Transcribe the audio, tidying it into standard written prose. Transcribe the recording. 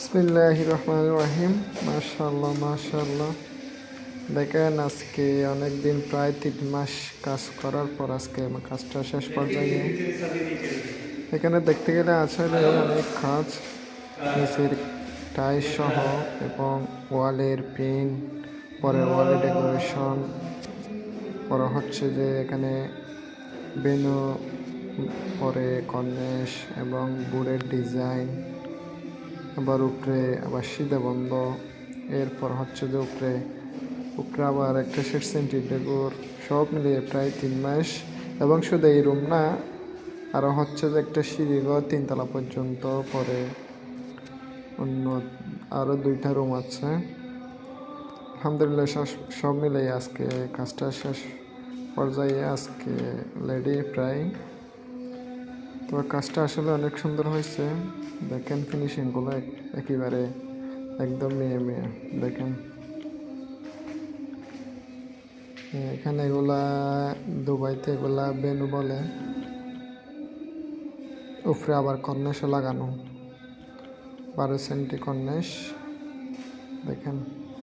বিসমিল্লাহির রহমানির রহিম। মাশাআল্লাহ মাশাআল্লাহ। দেখেন আজকে অনেক দিন প্রায় 3 মাস কাজ করার পর আজকে কাজটা শেষ পর্যায়ে। এখানে দেখতে গেলে আসলে অনেক কাজ, নিচের টাইস সহ এবং ওয়ালের প্রিন্ট, পরে ওয়ালে ডেকোরেশন, পরে হচ্ছে যে এখানে বেনু, পরে কর্নেশ এবং বুড়ের ডিজাইন, আবার উপরে আবার সিধে বন্ধ, এরপর হচ্ছে যে উপরে আবার একটা শেড সেন্টি ডেকোর, সব মিলিয়ে প্রায় 3 মাস। এবং শুধু এই রুম না, আরও হচ্ছে যে একটা সিঁড়িঘর 3 তলা পর্যন্ত, পরে অন্য আরও 2টা রুম আছে। আলহামদুলিল্লাহ সব মিলিয়ে আজকে কাজটা শেষ পর্যায়ে, আজকে লেডি প্রায়। তো কাজটা আসলে অনেক সুন্দর হয়েছে। দেখেন ফিনিশিংগুলো একেবারে একদম মেয়ে মেয়ে। দেখেন এখানে এগুলা দুবাইতে এগুলা বেনু বলে। উপরে আবার কর্নেশও লাগানো, 12 সেন্টি কর্নেশ। দেখেন